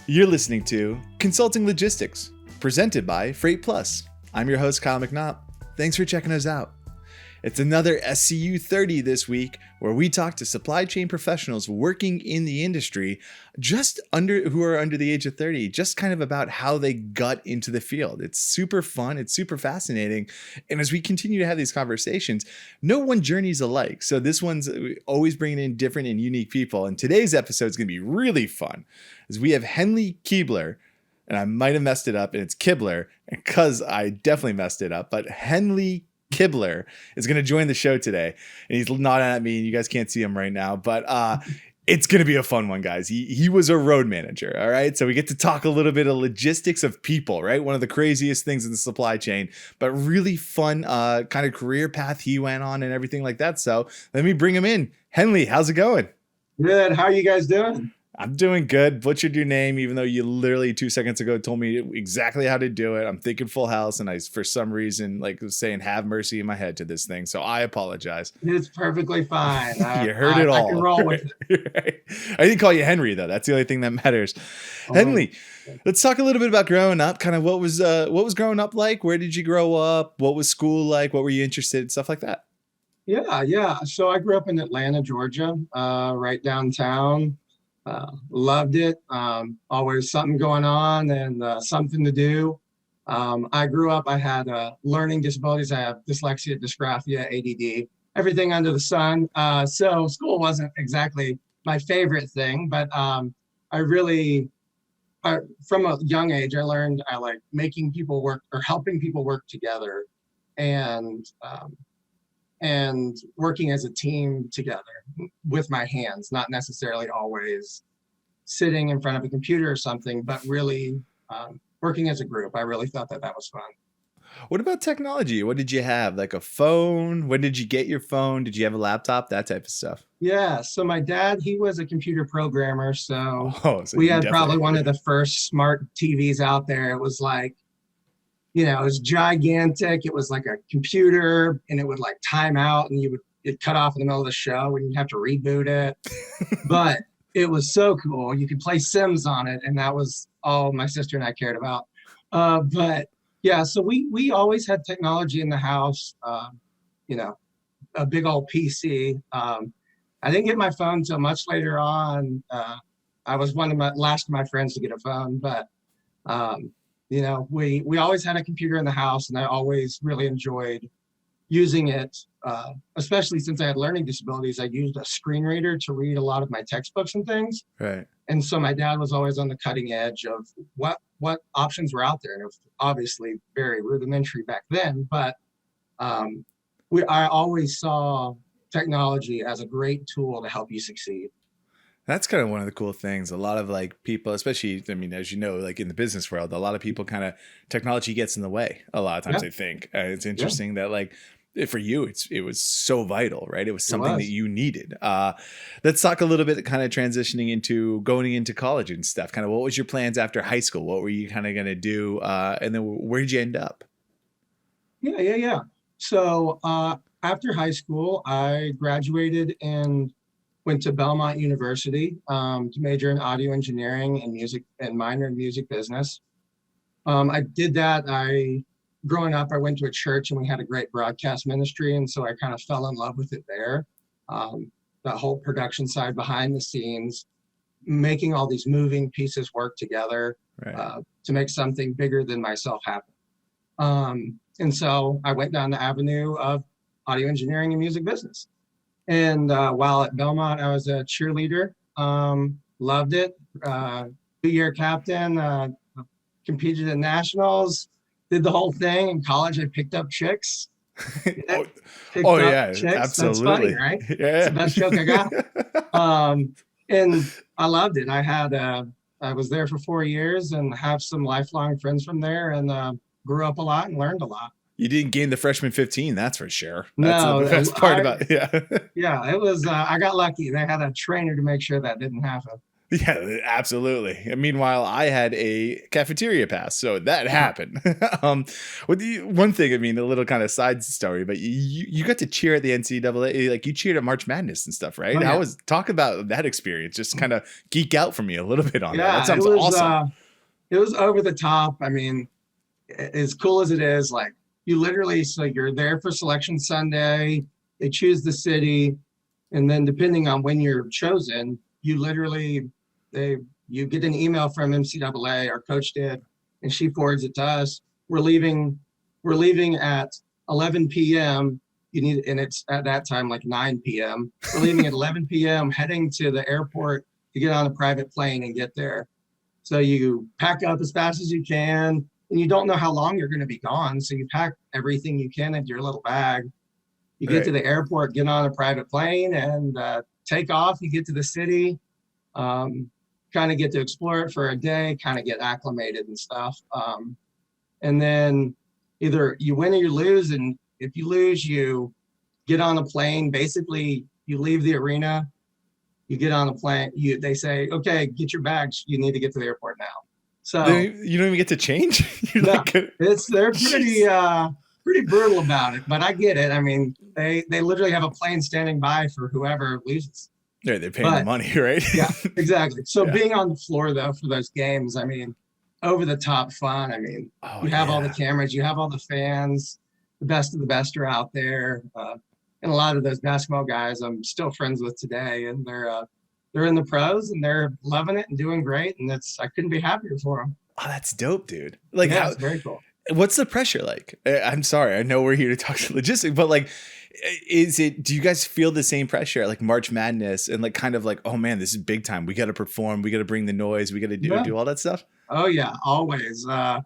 You're listening to Consulting Logistics, presented by Freight Plus. I'm your host, Kyle McNaught. Thanks for checking us out. It's another SCU30 this week, where we talk to supply chain professionals working in the industry, who are under the age of 30, just kind of about how they got into the field. It's super fun. It's super fascinating. And as we continue to have these conversations, no one journey is alike. So this one's always bringing in different and unique people. And today's episode is going to be really fun, as we have Henley Kibler. And I might have messed it up, and it's Kibler, because I definitely messed it up. But Henley Kibler is going to join the show today, and he's nodding at me, and you guys can't see him right now, but it's going to be a fun one, guys. He was a road manager. All right. So we get to talk a little bit of logistics of people, right? One of the craziest things in the supply chain, but really fun kind of career path he went on and everything like that. So let me bring him in. Henley, how's it going? Good. How are you guys doing? I'm doing good. Butchered your name, even though you literally 2 seconds ago told me exactly how to do it. I'm thinking Full House, and I, for some reason, was saying "have mercy" in my head to this thing. So I apologize. It's perfectly fine. You heard it all. I can roll with it. Right. I didn't call you Henry, though. That's the only thing that matters. Henley, let's talk a little bit about growing up. Kind of what was growing up like? Where did you grow up? What was school like? What were you interested in? Stuff like that. Yeah. So I grew up in Atlanta, Georgia, right downtown. Loved it. Always something going on and something to do. I grew up, I had learning disabilities. I have dyslexia, dysgraphia, ADD, everything under the sun. So school wasn't exactly my favorite thing, but from a young age, I learned I like making people work or helping people work together and working as a team together with my hands, not necessarily always sitting in front of a computer or something, but really working as a group. I really thought that was fun. What about technology? What did you have? Like a phone? When did you get your phone? Did you have a laptop? That type of stuff. Yeah. So my dad, he was a computer programmer. So we had probably one of the first smart TVs out there. It was like, it was gigantic. It was like a computer, and it would like time out, and it'd cut off in the middle of the show, and you'd have to reboot it. But it was so cool. You could play Sims on it, and that was all my sister and I cared about. But yeah, so we always had technology in the house. A big old PC. I didn't get my phone until much later on. I was one of my last of my friends to get a phone, but we always had a computer in the house, and I always really enjoyed using it, especially since I had learning disabilities. I used a screen reader to read a lot of my textbooks and things. Right. And so my dad was always on the cutting edge of what options were out there. And it was obviously very rudimentary back then, but I always saw technology as a great tool to help you succeed. That's kind of one of the cool things. A lot of people, especially, as you know, in the business world, a lot of people kind of technology gets in the way a lot of times. I think it's interesting that for you, it was so vital, right? It was something that you needed. Let's talk a little bit kind of transitioning into going into college and stuff. Kind of what was your plans after high school? What were you kind of going to do? And then where did you end up? Yeah. So after high school, I graduated and went to Belmont University to major in audio engineering and music and minor in music business. I did that. Growing up, I went to a church, and we had a great broadcast ministry. And so I kind of fell in love with it there. The whole production side behind the scenes, making all these moving pieces work together, right, to make something bigger than myself happen. And so I went down the avenue of audio engineering and music business. And while at Belmont, I was a cheerleader. Loved it. 2-year captain, competed in nationals, did the whole thing. In college, I picked up chicks. Yeah, chicks. Absolutely. That's funny, right? Yeah. It's the best joke I got. And I loved it. I was there for 4 years and have some lifelong friends from there, and grew up a lot and learned a lot. You didn't gain the freshman 15, that's for sure. No, that's the best part about it. Yeah. Yeah, it was. I got lucky. They had a trainer to make sure that didn't happen. Yeah, absolutely. And meanwhile, I had a cafeteria pass, so that Uh, happened. One thing, I mean, a little kind of side story, but you got to cheer at the NCAA, like you cheered at March Madness and stuff, oh right? yeah. Talk about that experience. Just kind of geek out for me a little bit on that. That Yeah, sounds awesome. it was over the top. I mean, as cool as it is, like you literally, so you're there for selection Sunday, they choose the city, and then depending on when you're chosen, you literally they you get an email from NCAA, our coach did, and she forwards it to us. We're leaving at 11 p.m. And it's at that time like 9 p.m. We're leaving at 11 p.m., heading to the airport to get on a private plane and get there. So you pack up as fast as you can, and you don't know how long you're going to be gone. So you pack everything you can into your little bag. You get to Right. the airport, get on a private plane, and take off. You get to the city, kind of get to explore it for a day, kind of get acclimated and stuff. And then either you win or you lose. And if you lose, you get on a plane. Basically, you leave the arena, you get on a plane. They say, okay, get your bags. You need to get to the airport now. So You don't even get to change. You're no, like, they're jeez. pretty brutal about it, but I get it. I mean, they literally have a plane standing by for whoever loses. Yeah, they're paying the But money, right? yeah, exactly. So Yeah. being on the floor though for those games, I mean, over the top fun. I mean, Oh you have all the yeah. cameras, you have all the fans, the best of the best are out there, and a lot of those basketball guys I'm still friends with today, and they're in the pros and they're loving it and doing great, and I couldn't be happier for them. Oh, that's dope, dude. Like Yeah, how it's very cool. what's the pressure like? I'm sorry, I know we're here to talk logistics, but like, do you guys feel the same pressure at like March Madness and like kind of like, oh man, this is big time. We got to perform. We got to bring the noise. We got to Yeah. do all that stuff. Oh yeah, always. I'm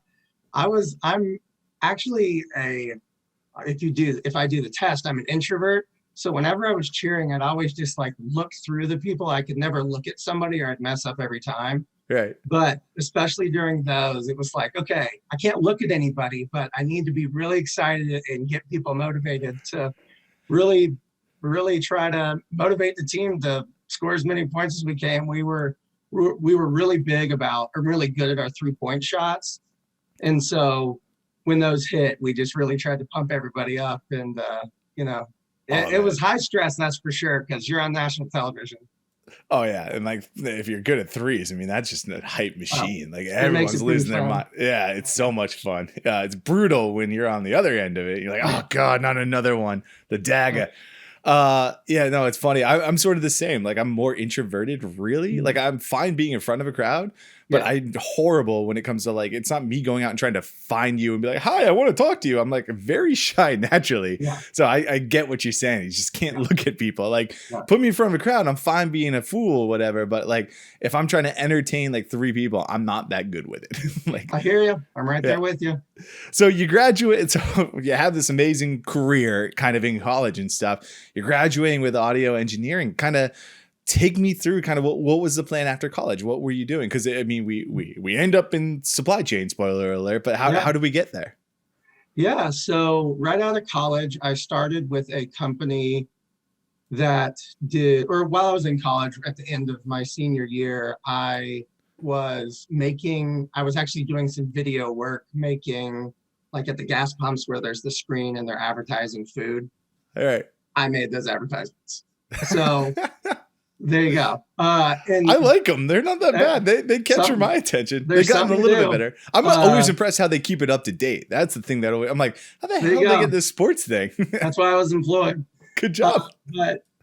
actually if I do the test, I'm an introvert. So whenever I was cheering, I'd always just like look through the people. I could never look at somebody or I'd mess up every time. Right. But especially during those, it was like, okay, I can't look at anybody, but I need to be really excited and get people motivated to really, really try to motivate the team to score as many points as we can. We were really big about, or really good at our 3-point shots. And so when those hit, we just really tried to pump everybody up. And, you know, Oh, it was man. high stress, that's for sure, because you're on national television. Oh yeah, and like if you're good at threes, I mean that's just a hype Uh, machine. Like it makes everyone's it pretty losing their fun. mind. Yeah, it's so much fun. It's brutal when you're on the other end of it. You're like, oh god, not another one. The dagger. Yeah, no, it's funny. I'm sort of the same. Like I'm more introverted, really. Like I'm fine being in front of a crowd, but Yeah, I'm horrible when it comes to like it's not me going out and trying to find you and be like, hi, I want to talk to you. I'm like very shy naturally. yeah, So I get what you're saying. You just can't yeah, look at people. Like yeah. put me in front of a crowd, I'm fine being a fool or whatever. But like if I'm trying to entertain like 3 people, I'm not that good with it. Like I hear you. I'm right yeah. there with you. So you graduate, so you have this amazing career kind of in college and stuff. You're graduating with audio engineering. Kind of take me through kind of what was the plan after college? What were you doing? Because I mean, we end up in supply chain, spoiler alert, but Yeah. how did we get there? Yeah. So right out of college, I started with a company that did, or while I was in college, at the end of my senior year, I was actually doing some video work, making like at the gas pumps where there's the screen and they're advertising food. All right. I made those advertisements. So there you go. I like them. They're not that bad. They capture my attention. They There's gotten a something to little bit do. better. I'm always impressed how they keep it up to date. That's the thing that I'm like, how the There you hell did they go. get this sports thing? That's why I was employed. Good job.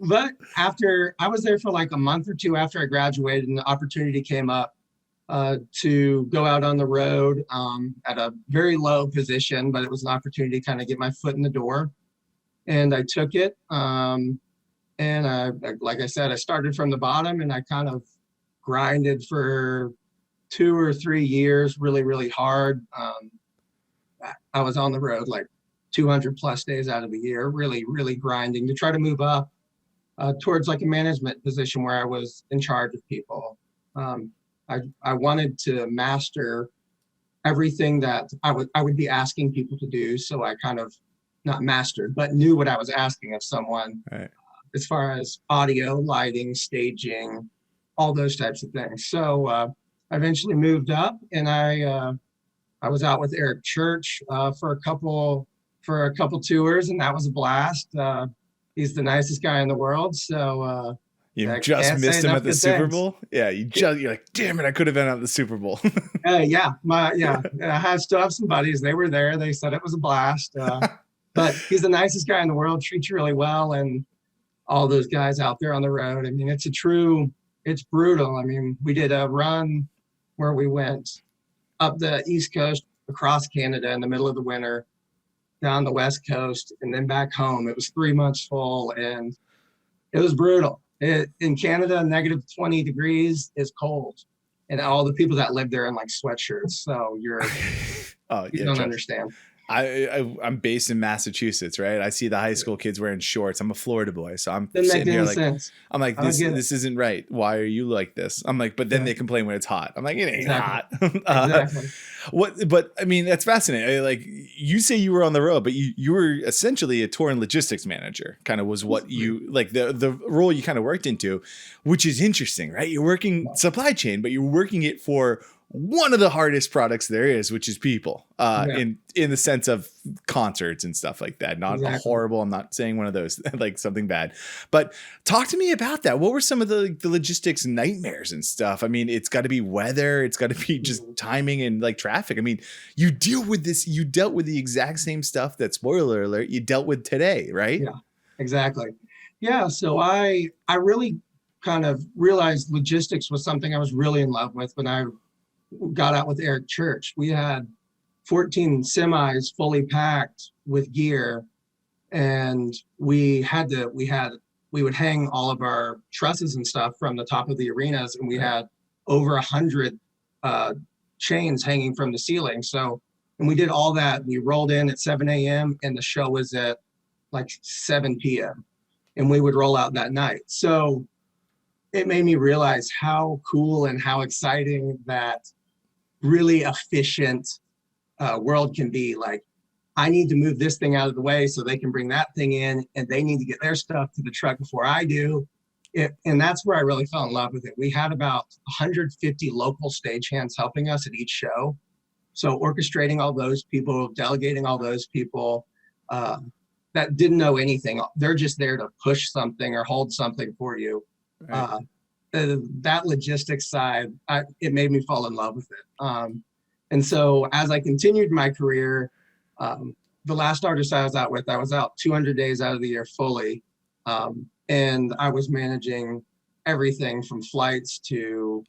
But after I was there for like a month or two after I graduated, and the opportunity came up to go out on the road at a very low position, but it was an opportunity to kind of get my foot in the door, and I took it. And like I said, I started from the bottom, and I kind of grinded for 2 or 3 years, really, really hard. I was on the road like 200 plus days out of the year, really, really grinding to try to move up towards like a management position where I was in charge of people. I wanted to master everything that I would be asking people to do. So I kind of not mastered, but knew what I was asking of someone Right. as far as audio, lighting, staging, all those types of things. So I eventually moved up, and I was out with Eric Church for a couple tours, and that was a blast. He's the nicest guy in the world. So You I just can't missed say him enough at the good Super things. Bowl. Yeah, you're like, damn it, I could have been at the Super Bowl. Yeah, I still have some buddies. They were there. They said it was a blast. But he's the nicest guy in the world. Treats you really well, and all those guys out there on the road. I mean, it's brutal. I mean, we did a run where we went up the East Coast, across Canada in the middle of the winter, down the West Coast, and then back home. It was 3 months full, and it was brutal. In Canada, negative 20 degrees is cold. And all the people that live there in like sweatshirts. So you don't understand. I'm based in Massachusetts, right? I see the high school kids wearing shorts. I'm a Florida boy, so I'm Didn't sitting make here any like, sense. I'm like, this isn't right. Why are you like this? I'm like, but then they complain when it's hot. I'm like, it ain't hot. Exactly. But I mean, that's fascinating. Like, you say you were on the road, but you were essentially a tour and logistics manager, kind of was what you like the role you kind of worked into, which is interesting, right? You're working supply chain, but you're working it for one of the hardest products there is, which is people, in the sense of concerts and stuff like that. Not horrible. I'm not saying one of those, like something bad, but talk to me about that. What were some of the logistics nightmares and stuff? I mean, it's got to be weather. It's got to be just timing and like traffic. I mean, you dealt with the exact same stuff that, spoiler alert, you dealt with today, right? Yeah, exactly. Yeah. So I really kind of realized logistics was something I was really in love with when I got out with Eric Church. We had 14 semis fully packed with gear, and we would hang all of our trusses and stuff from the top of the arenas, and we had over 100 chains hanging from the ceiling. So, and we did all that. We rolled in at 7 a.m. and the show was at like 7 p.m. and we would roll out that night. So it made me realize how cool and how exciting that really efficient world can be. Like, I need to move this thing out of the way so they can bring that thing in, and they need to get their stuff to the truck before I do it. And that's where I really fell in love with it. We had about 150 local stagehands helping us at each show. So orchestrating all those people, delegating all those people that didn't know anything. They're just there to push something or hold something for you. Right. That logistics side, it made me fall in love with it. And so as I continued my career, the last artist I was out 200 days out of the year fully. And I was managing everything from flights to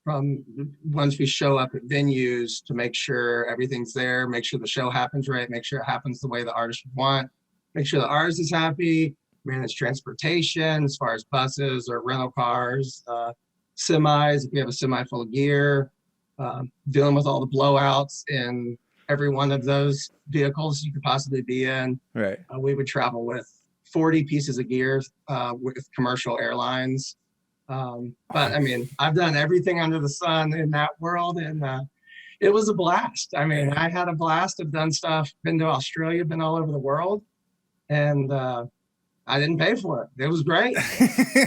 from once we show up at venues to make sure everything's there, make sure the show happens right, make sure it happens the way the artist would want, make sure the artist is happy, manage transportation as far as buses or rental cars, semis, if we have a semi full of gear, dealing with all the blowouts in every one of those vehicles you could possibly be in. Right. We would travel with 40 pieces of gear with commercial airlines. But I mean, I've done everything under the sun in that world, and it was a blast. I mean, I had a blast. I've done stuff, been to Australia, been all over the world, and I didn't pay for it. It was great.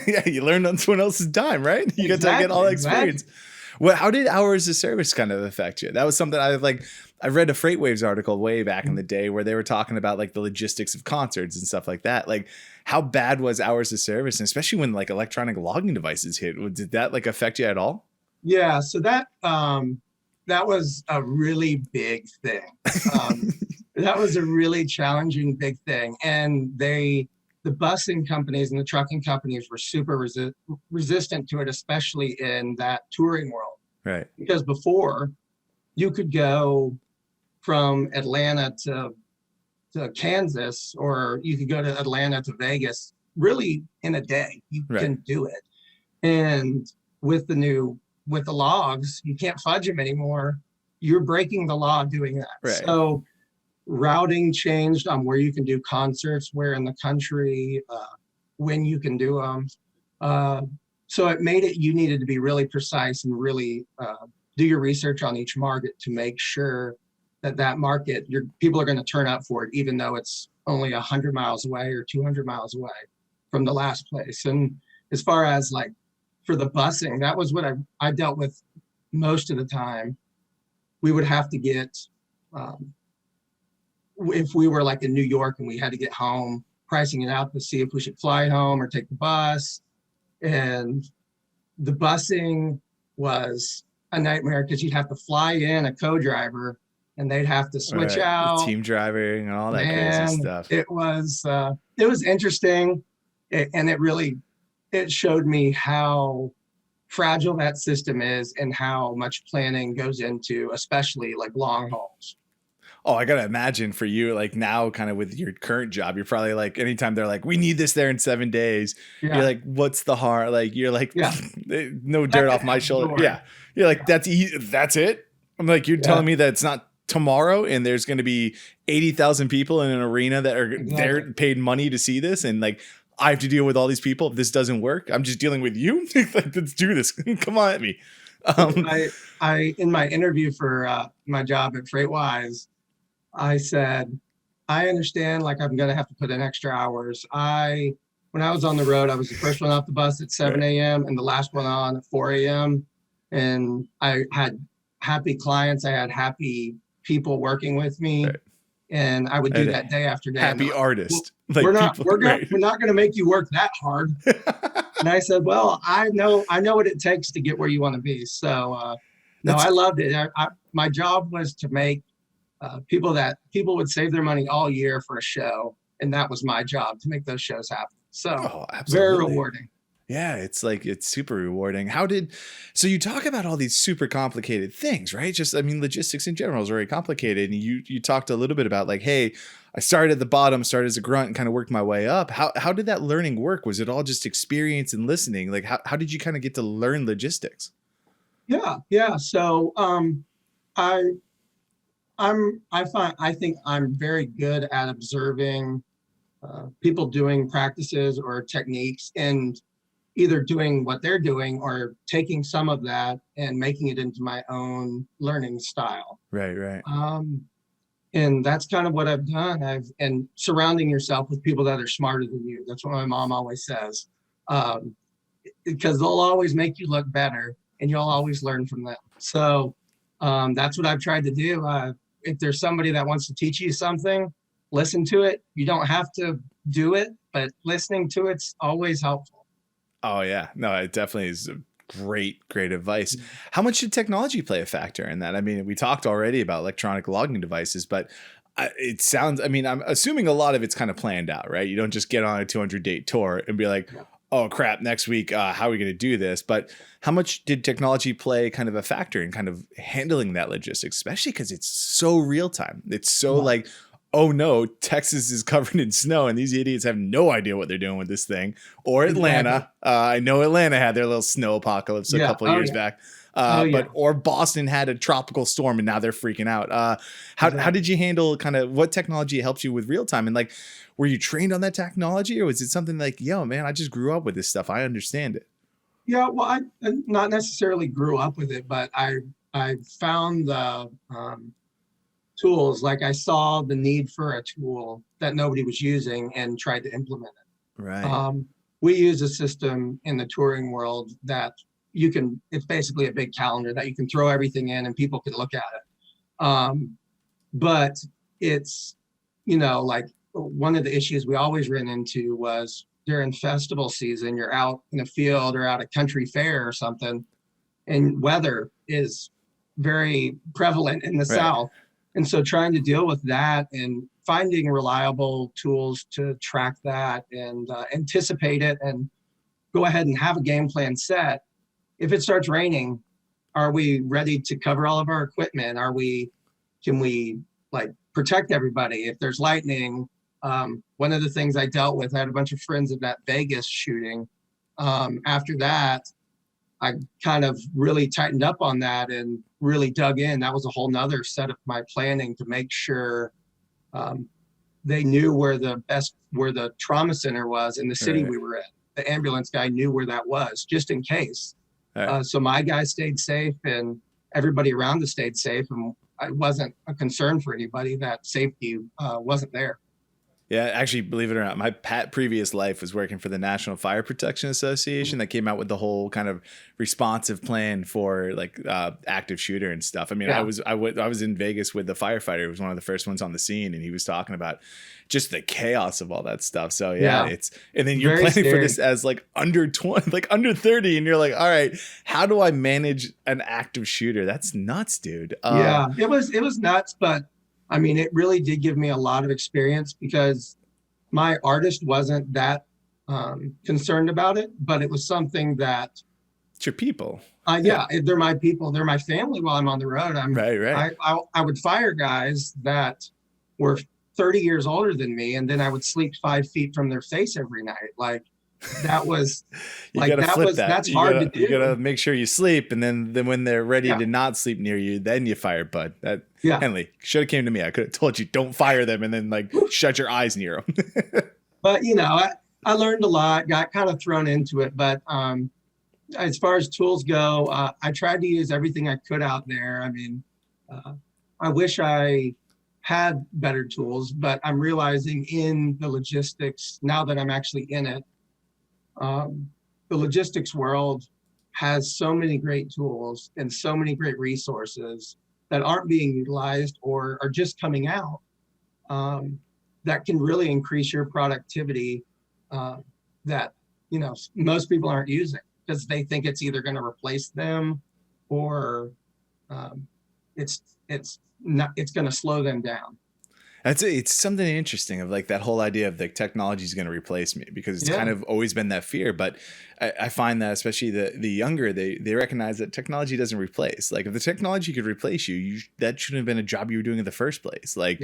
Yeah, you learned on someone else's dime, right? You got to get all that experience. Exactly. Well, how did hours of service kind of affect you? That was something I read a FreightWise article way back in the day where they were talking about like the logistics of concerts and stuff like that. Like, how bad was hours of service? And especially when like electronic logging devices hit, did that like affect you at all? Yeah. So that was a really big thing. That was a really challenging big thing. And the busing companies and the trucking companies were super resistant to it, especially in that touring world. Right. Because before, you could go from Atlanta to Kansas, or you could go to Atlanta to Vegas really in a day. You can do it. And with the logs, you can't fudge them anymore. You're breaking the law doing that. Right. So routing changed on where you can do concerts, where in the country, when you can do them. So it made it, you needed to be really precise and really do your research on each market to make sure that market, your people are going to turn up for it, even though it's only 100 miles away or 200 miles away from the last place. And as far as like for the busing, that was what I dealt with most of the time. We would have to get, if we were like in New York and we had to get home, pricing it out to see if we should fly home or take the bus. And the busing was a nightmare because you'd have to fly in a co-driver and they'd have to switch out. Team driving and all that crazy stuff. It was interesting. And it showed me how fragile that system is and how much planning goes into, especially like long hauls. Oh, I got to imagine for you, like now kind of with your current job, you're probably like, anytime they're like, we need this there in 7 days. Yeah. You're like, what's the harm? Like, you're like, no dirt off my shoulder. Yeah. You're like, that's easy. That's it. I'm like, you're telling me that it's not tomorrow and there's going to be 80,000 people in an arena that are there paid money to see this. And like, I have to deal with all these people. If this doesn't work, I'm just dealing with you. Like, let's do this. Come on at me. I in my interview for my job at FreightWise, I said, I understand, like, I'm going to have to put in extra hours. When I was on the road, I was the first one off the bus at 7 a.m. and the last one on at 4 a.m. And I had happy clients. I had happy people working with me. Right. And I would do that day after day. Happy artist. We're not going to make you work that hard. And I said, well, I know what it takes to get where you want to be. So, I loved it. My job was to make people would save their money all year for a show. And that was my job, to make those shows happen. So very rewarding. Yeah, it's super rewarding. So you talk about all these super complicated things, right? Logistics in general is very complicated. And you talked a little bit about like, hey, I started at the bottom, started as a grunt and kind of worked my way up. How did that learning work? Was it all just experience and listening? Like how did you kind of get to learn logistics? Yeah. So I think I'm very good at observing people doing practices or techniques and either doing what they're doing or taking some of that and making it into my own learning style. Right. And that's kind of what I've done. And surrounding yourself with people that are smarter than you. That's what my mom always says. Because they'll always make you look better and you'll always learn from them. So that's what I've tried to do. If there's somebody that wants to teach you something, listen to it. You don't have to do it, but listening to it's always helpful. Oh yeah, no, it definitely is great advice. How much did technology play a factor in that? I mean, we talked already about electronic logging devices, but I'm assuming a lot of it's kind of planned out, right? You don't just get on a 200-date tour and be like, oh crap, next week, how are we going to do this? But how much did technology play kind of a factor in kind of handling that logistics, especially because it's so real time? It's so like, oh no, Texas is covered in snow and these idiots have no idea what they're doing with this thing. Or Atlanta. I know Atlanta had their little snow apocalypse a couple of years back. Or Boston had a tropical storm and now they're freaking out. How did you handle kind of what technology helps you with real time? And like, were you trained on that technology or was it something like, yo, man, I just grew up with this stuff. I understand it. Yeah, well, I not necessarily grew up with it, but I found the tools. Like I saw the need for a tool that nobody was using and tried to implement it. Right. We use a system in the touring world that it's basically a big calendar that you can throw everything in and people can look at it. But it's, like one of the issues we always ran into was during festival season, you're out in a field or at a country fair or something, and weather is very prevalent in the South. And so trying to deal with that and finding reliable tools to track that and anticipate it and go ahead and have a game plan set. If it starts raining, are we ready to cover all of our equipment? Can we like protect everybody? If there's lightning, one of the things I dealt with, I had a bunch of friends at that Vegas shooting. After that, I kind of really tightened up on that and really dug in. That was a whole nother set of my planning to make sure they knew where the Trauma Center was in the city we were in. The ambulance guy knew where that was, just in case. So my guy stayed safe and everybody around us stayed safe. And it wasn't a concern for anybody that safety wasn't there. Yeah, actually, believe it or not, my previous life was working for the National Fire Protection Association that came out with the whole kind of responsive plan for like active shooter and stuff. I mean, Yeah. I was in Vegas with the firefighter who was one of the first ones on the scene, and he was talking about just the chaos of all that stuff. So yeah, Yeah. and then you're Very planning for scary. this as like under 20, like under 30, and you're like, all right, how do I manage an active shooter? That's nuts, dude. Yeah, it was nuts, but I mean, it really did give me a lot of experience because my artist wasn't that concerned about it, but it was something that, It's your people. yeah, they're my people, they're my family. While I'm on the road, Right. I would fire guys that were 30 years older than me, and then I would sleep 5 feet from their face every night. Like that was You like gotta flip that. that's hard to do. You gotta make sure you sleep, and then when they're ready Yeah. to not sleep near you, then you fire bud. That Yeah. Henley should have came to me. I could have told you don't fire them, and then like shut your eyes near them. But I learned a lot, got kind of thrown into it. But as far as tools go, I tried to use everything I could out there. I mean, I wish I had better tools, but I'm realizing in the logistics, now that I'm actually in it, the logistics world has so many great tools and so many great resources that aren't being utilized or are just coming out, that can really increase your productivity, that most people aren't using because they think it's either going to replace them or it's going to slow them down. It's something interesting of like that whole idea of like technology is going to replace me, because it's kind of always been that fear. But I find that especially the younger, they recognize that technology doesn't replace. Like if the technology could replace you, that shouldn't have been a job you were doing in the first place. Like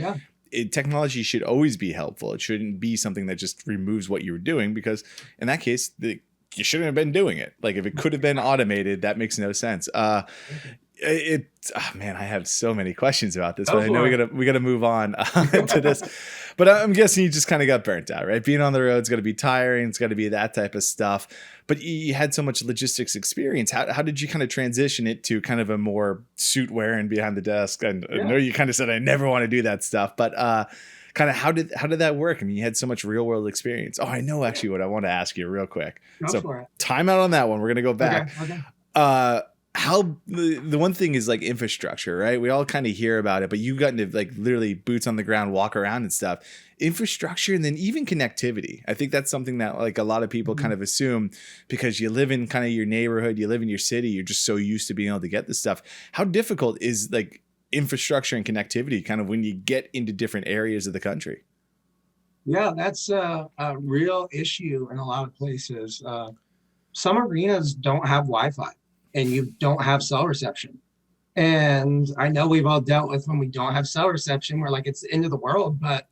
technology should always be helpful. It shouldn't be something that just removes what you were doing, because in that case, you shouldn't have been doing it. Like if it could have been automated, that makes no sense. Man, I have so many questions about this, but I know we gotta move on to this. But I'm guessing you just kind of got burnt out, right? Being on the road is going to be tiring. It's got to be that type of stuff. But you had so much logistics experience. How did you kind of transition it to kind of a more suit wearing behind the desk? And I know you kind of said I never want to do that stuff, but kind of how did that work? I mean, you had so much real world experience. Oh, I know actually what I want to ask you real quick. Go for it. Time out on that one. We're gonna go back. Okay. How the one thing is like infrastructure, right? We all kind of hear about it, but you've gotten to like literally boots on the ground, walk around and stuff. Infrastructure, and then even connectivity. I think that's something that like a lot of people kind of assume because you live in kind of your neighborhood, you live in your city, you're just so used to being able to get this stuff. How difficult is like infrastructure and connectivity kind of when you get into different areas of the country? Yeah, that's a real issue in a lot of places. Some arenas don't have Wi-Fi and you don't have cell reception. And I know we've all dealt with when we don't have cell reception, we're like, it's the end of the world. But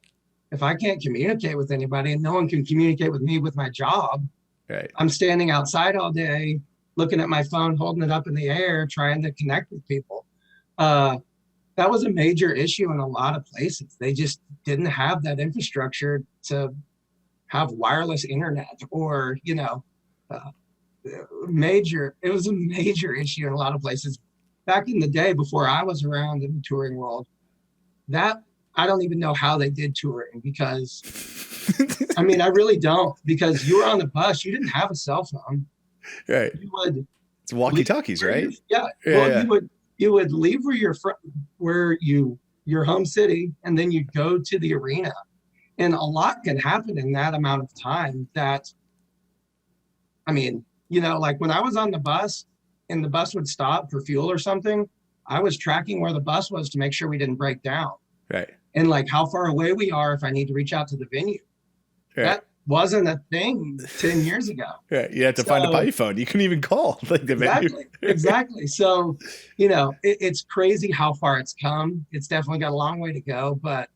if I can't communicate with anybody and no one can communicate with me with my job, right? I'm standing outside all day, looking at my phone, holding it up in the air, trying to connect with people. That was a major issue in a lot of places. They just didn't have that infrastructure to have wireless internet or, it was a major issue in a lot of places. Back in the day, before I was around in the touring world, that I don't even know how they did touring because, I mean, I really don't, because you were on the bus, you didn't have a cell phone. Right. It's walkie-talkies, right? You would leave your home city, and then you'd go to the arena. And a lot can happen in that amount of time that, I mean, like when I was on the bus and the bus would stop for fuel or something, I was tracking where the bus was to make sure we didn't break down. Right. And like how far away we are if I need to reach out to the venue. Right. That wasn't a thing 10 years ago. Right. You had to find a payphone. You couldn't even call like the venue. Exactly. So, it's crazy how far it's come. It's definitely got a long way to go, but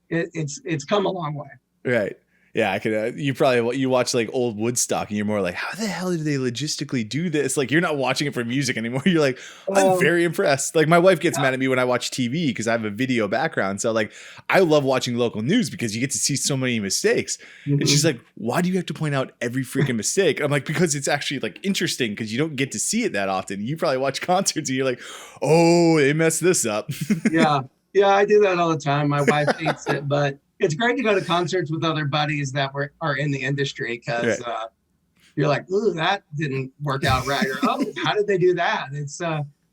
it's come a long way. Right. Yeah, I could. You watch like old Woodstock, and you're more like, how the hell did they logistically do this? Like, you're not watching it for music anymore. You're like, I'm very impressed. Like, my wife gets mad at me when I watch TV because I have a video background. So, like, I love watching local news because you get to see so many mistakes. Mm-hmm. And she's like, why do you have to point out every freaking mistake? I'm like, because it's actually like interesting because you don't get to see it that often. You probably watch concerts and you're like, oh, they messed this up. Yeah, I do that all the time. My wife hates it, but it's great to go to concerts with other buddies that are in the industry, because you're like, ooh, that didn't work out right, or oh, how did they do that? It's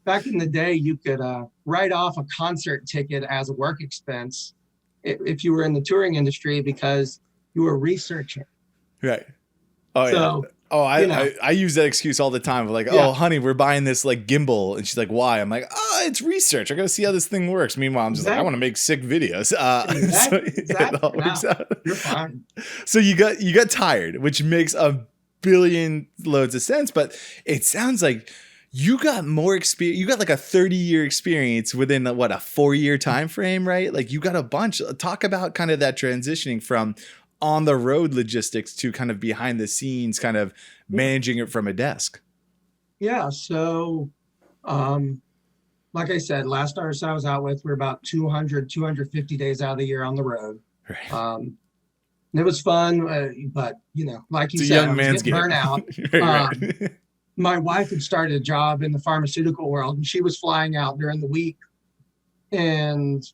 back in the day, you could write off a concert ticket as a work expense if you were in the touring industry because you were researching. Right. Oh, so, yeah. Oh, I use that excuse all the time. Like, oh, honey, we're buying this like gimbal. And she's like, why? I'm like, oh, it's research. I got to see how this thing works. Meanwhile, I'm just like, I want to make sick videos. You're fine. So you got tired, which makes a billion loads of sense. But it sounds like you got more experience. You got like a 30-year experience within a 4-year time frame, right? Like you got a bunch. Talk about kind of that transitioning from on the road logistics to kind of behind the scenes, kind of managing it from a desk. Yeah. So, like I said, last artist I was out with, we're about 250 days out of the year on the road. Right. And it was fun, but like you said, I was getting burnout. Right. My wife had started a job in the pharmaceutical world, and she was flying out during the week, and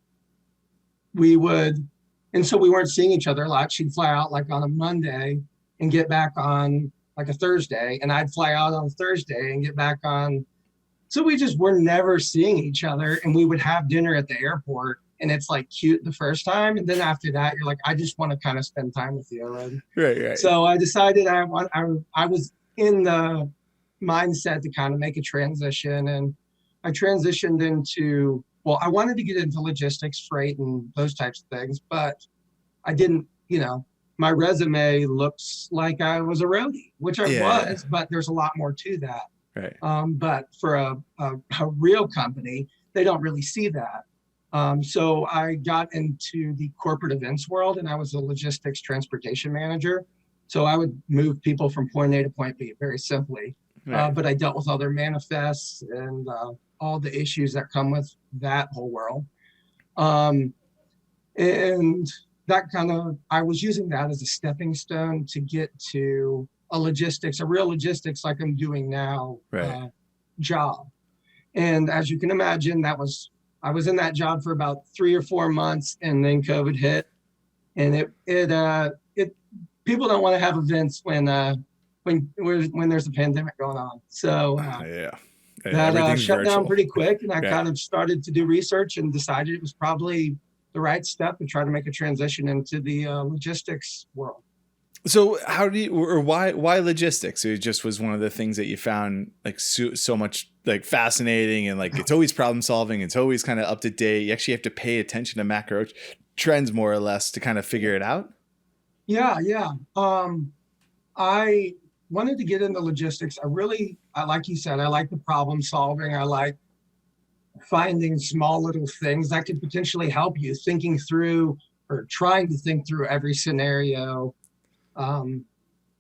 so we weren't seeing each other a lot. She'd fly out like on a Monday and get back on like a Thursday, and I'd fly out on a Thursday and get back on. So we just were never seeing each other, and we would have dinner at the airport, and it's like cute the first time, and then after that, you're like, I just want to kind of spend time with you. And right. So I decided I was in the mindset to kind of make a transition, and I transitioned into. Well, I wanted to get into logistics, freight, and those types of things, but I didn't, my resume looks like I was a roadie, which I was, but there's a lot more to that. Right. But for a real company, they don't really see that. So I got into the corporate events world, and I was a logistics transportation manager. So I would move people from point A to point B, very simply. Right. But I dealt with all their manifests and all the issues that come with that whole world. And that I was using that as a stepping stone to get to a real logistics like I'm doing now, right. Job. And as you can imagine, I was in that job for about 3 or 4 months, and then COVID hit, and it people don't want to have events when there's a pandemic going on. So that shut down pretty quick, and I kind of started to do research and decided it was probably the right step to try to make a transition into the logistics world. So why logistics? It just was one of the things that you found like so much like fascinating, and like it's always problem solving. It's always kind of up to date. You actually have to pay attention to macro trends more or less to kind of figure it out. Yeah. I wanted to get into logistics. Like you said, I like the problem solving. I like finding small little things that could potentially help you thinking through or trying to think through every scenario. And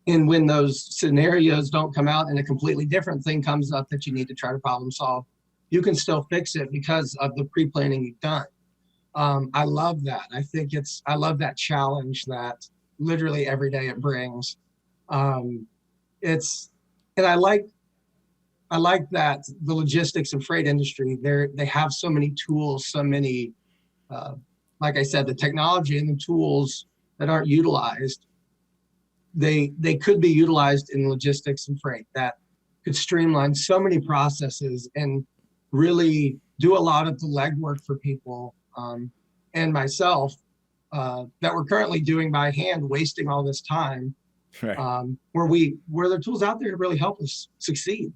when those scenarios don't come out and a completely different thing comes up that you need to try to problem solve, you can still fix it because of the pre-planning you've done. I love that. I love that challenge that literally every day it brings. And I like that the logistics and freight industry, they have so many tools, so many, like I said, the technology and the tools that aren't utilized. They could be utilized in logistics and freight that could streamline so many processes and really do a lot of the legwork for people and myself that we're currently doing by hand, wasting all this time. Right. Where there are tools out there to really help us succeed.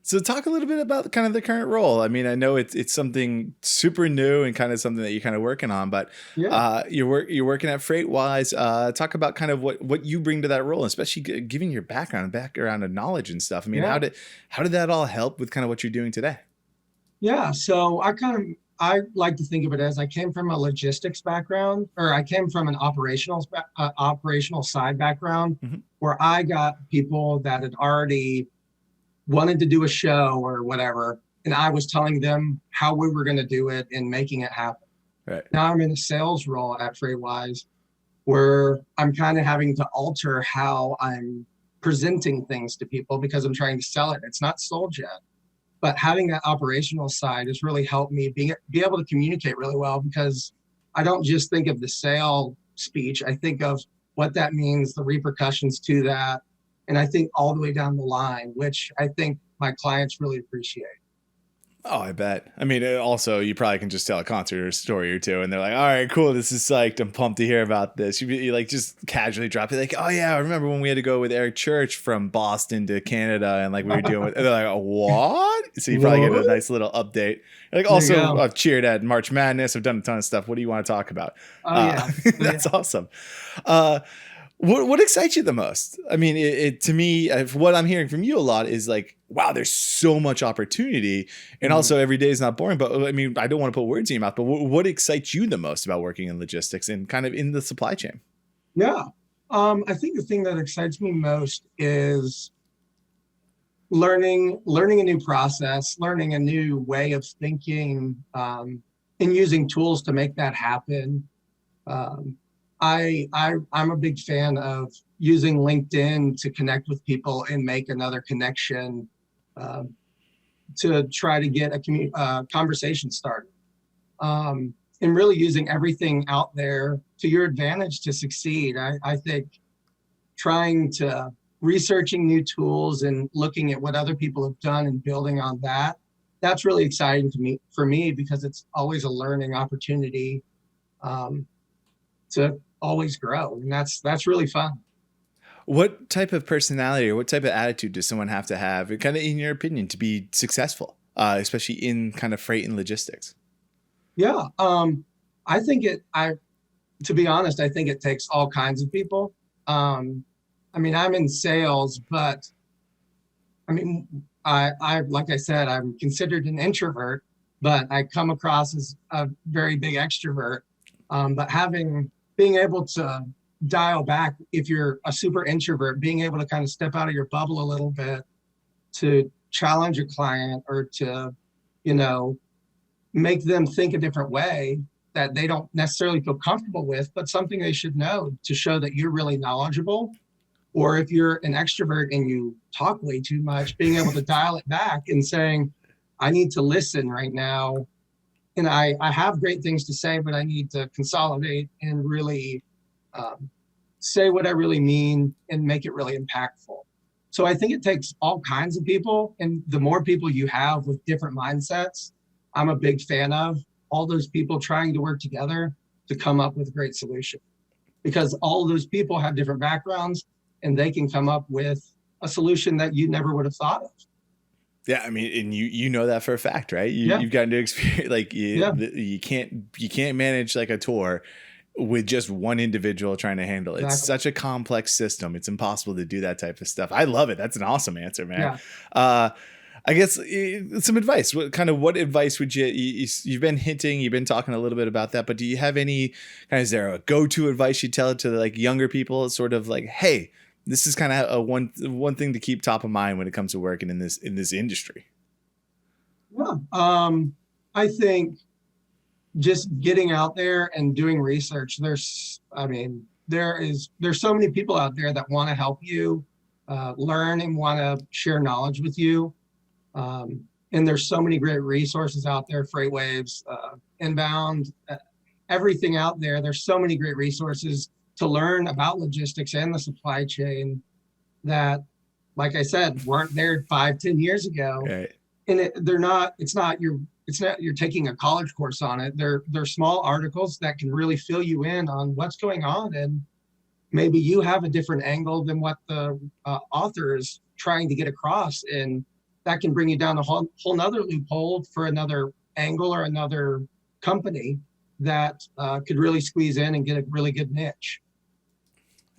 So talk a little bit about kind of the current role. I mean, I know it's something super new and kind of something that you're kind of working on, but you're working at FreightWise. Talk about kind of what you bring to that role, especially giving your background and knowledge and stuff. I mean, how did that all help with kind of what you're doing today? Yeah, so I like to think of it as I came from a logistics background, or I came from an operational side background, mm-hmm. where I got people that had already wanted to do a show or whatever, and I was telling them how we were going to do it and making it happen. Right. Now I'm in a sales role at FreightWise, where I'm kind of having to alter how I'm presenting things to people because I'm trying to sell it. It's not sold yet. But having that operational side has really helped me be able to communicate really well, because I don't just think of the sale speech. I think of what that means, the repercussions to that. And I think all the way down the line, which I think my clients really appreciate. Oh, I bet. I mean, also, you probably can just tell a concert or a story or two, and they're like, all right, cool, this is psyched. I'm pumped to hear about this. You like just casually drop it, like, oh, yeah, I remember when we had to go with Eric Church from Boston to Canada, and like we were doing it. And they're like, oh, what? So you probably get a nice little update. Like, also, I've cheered at March Madness. I've done a ton of stuff. What do you want to talk about? That's awesome. What excites you the most? I mean, to me, what I'm hearing from you a lot is like, wow, there's so much opportunity. And also every day is not boring. But I mean, I don't want to put words in your mouth, but what excites you the most about working in logistics and kind of in the supply chain? Yeah. I think the thing that excites me most is learning a new process, learning a new way of thinking, and using tools to make that happen. I'm a big fan of using LinkedIn to connect with people and make another connection, to try to get a conversation started, and really using everything out there to your advantage to succeed. I think researching new tools and looking at what other people have done and building on that, that's really exciting for me because it's always a learning opportunity, to always grow. And that's really fun. What type of personality or what type of attitude does someone have to have, kind of in your opinion, to be successful, especially in kind of freight and logistics? Yeah. To be honest, I think it takes all kinds of people. I mean, I'm in sales, but I mean, like I said, I'm considered an introvert, but I come across as a very big extrovert. But being able to dial back, if you're a super introvert, being able to kind of step out of your bubble a little bit to challenge a client or to, make them think a different way that they don't necessarily feel comfortable with, but something they should know to show that you're really knowledgeable. Or if you're an extrovert and you talk way too much, being able to dial it back and saying, I need to listen right now. And I have great things to say, but I need to consolidate and really say what I really mean and make it really impactful. So I think it takes all kinds of people. And the more people you have with different mindsets, I'm a big fan of all those people trying to work together to come up with a great solution. Because all of those people have different backgrounds and they can come up with a solution that you never would have thought of. Yeah, I mean, and you know that for a fact, right? You've gotten to experience, like you can't manage like a tour with just one individual trying to handle it. Exactly. It's such a complex system. It's impossible to do that type of stuff. I love it. That's an awesome answer, man. Yeah. I guess some advice. What advice would you've been hinting, you've been talking a little bit about that, but do you have any is there a go-to advice you tell it to like younger people? It's sort of like, hey, this is kind of one thing to keep top of mind when it comes to working in this industry. Yeah. I think just getting out there and doing research. There's so many people out there that want to help you learn and want to share knowledge with you. And there's so many great resources out there, FreightWise, Inbound, everything out there. There's so many great resources to learn about logistics and the supply chain that, like I said, weren't there 5-10 years ago. Right. And you're taking a college course on it. They're small articles that can really fill you in on what's going on. And maybe you have a different angle than what the author is trying to get across. And that can bring you down a whole nother loophole for another angle or another company that could really squeeze in and get a really good niche.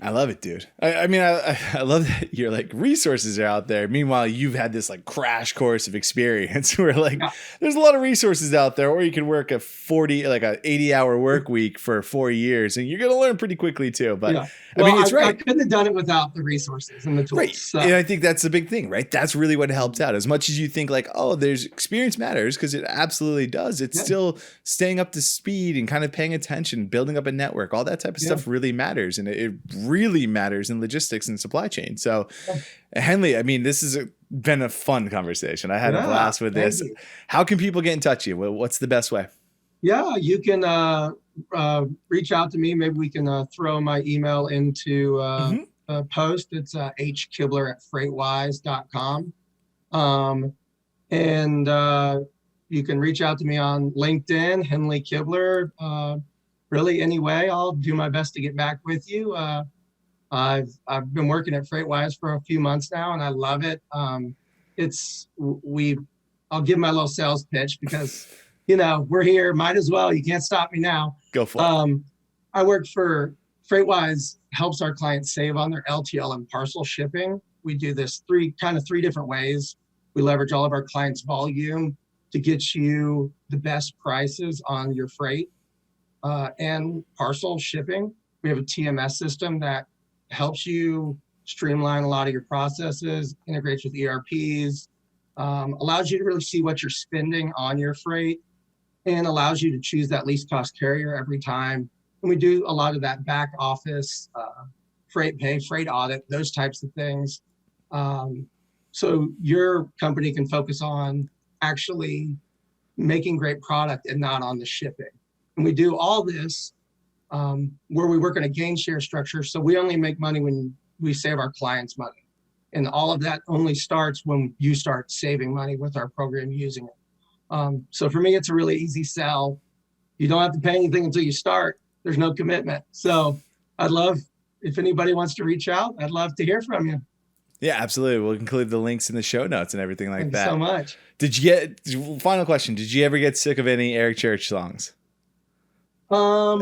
I love it, dude. I mean, I love that you're like resources are out there. Meanwhile, you've had this like crash course of experience where like there's a lot of resources out there, or you can work a 80-hour work week for 4 years and you're going to learn pretty quickly too. But I mean, it's right. I couldn't have done it without the resources and the tools. Right. So. And I think that's the big thing, right? That's really what helps out. As much as you think like, oh, there's experience matters, because it absolutely does. It's still staying up to speed and kind of paying attention, building up a network, all that type of stuff really matters. And it really matters in logistics and supply chain. So Henley, I mean, this has been a fun conversation. I had a blast with this. How can people get in touch with you? What's the best way? Yeah, you can reach out to me. Maybe we can throw my email into a post. It's hkibler@freightwise.com. And you can reach out to me on LinkedIn, Henley Kibler. Really, anyway, I'll do my best to get back with you. I've been working at FreightWise for a few months now, and I love it. I'll give my little sales pitch because, we're here. Might as well. You can't stop me now. Go for it. I work for FreightWise, helps our clients save on their LTL and parcel shipping. We do this three different ways. We leverage all of our clients' volume to get you the best prices on your freight and parcel shipping. We have a TMS system that helps you streamline a lot of your processes, integrates with ERPs, allows you to really see what you're spending on your freight, and allows you to choose that least cost carrier every time. And we do a lot of that back office, freight pay, freight audit, those types of things. So your company can focus on actually making great product and not on the shipping. And we do all this where we work on a gain share structure. So we only make money when we save our clients money. And all of that only starts when you start saving money with our program using it. So for me, it's a really easy sell. You don't have to pay anything until you start. There's no commitment. So I'd love, if anybody wants to reach out, I'd love to hear from you. Yeah, absolutely. We'll include the links in the show notes and everything like that. Thanks so much. Final question. Did you ever get sick of any Eric Church songs? In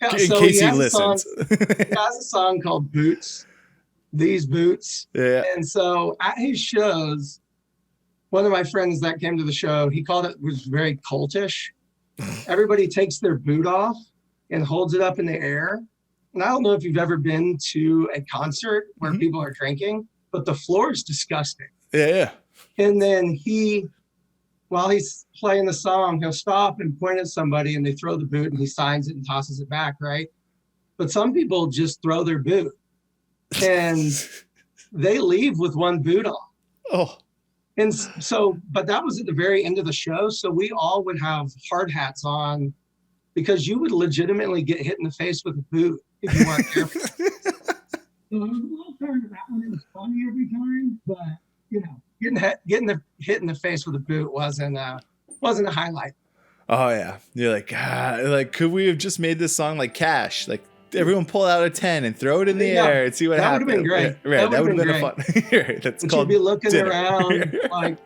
case he listens. He has a song called Boots, These Boots. Yeah. And so at his shows, one of my friends that came to the show, he called it, was very cultish. Everybody takes their boot off and holds it up in the air. And I don't know if you've ever been to a concert where people are drinking, but the floor is disgusting. Yeah. And then while he's playing the song, he'll stop and point at somebody and they throw the boot and he signs it and tosses it back, right? But some people just throw their boot and they leave with one boot on. Oh. And so, but that was at the very end of the show. So we all would have hard hats on because you would legitimately get hit in the face with a boot if you weren't careful. So I was a little tired of that one. It was funny every time, but getting hit in the face with a boot wasn't a highlight. Oh yeah, you're like, could we have just made this song like Cash? Like everyone pull out a 10 and throw it in the air and see what happens. That would have been great. Right, that would have been a fun. That's but called. You'd be looking dinner. around like.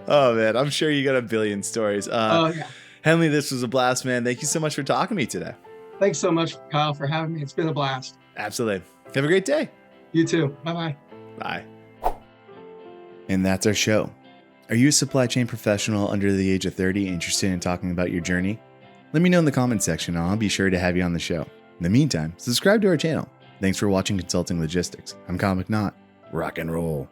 Oh man, I'm sure you got a billion stories. Oh yeah. Henley, this was a blast, man. Thank you so much for talking to me today. Thanks so much, Kyle, for having me. It's been a blast. Absolutely. Have a great day. You too. Bye-bye. Bye. And that's our show. Are you a supply chain professional under the age of 30 interested in talking about your journey? Let me know in the comments section and I'll be sure to have you on the show. In the meantime, subscribe to our channel. Thanks for watching Consulting Logistics. I'm Kyle McNaught. Rock and roll.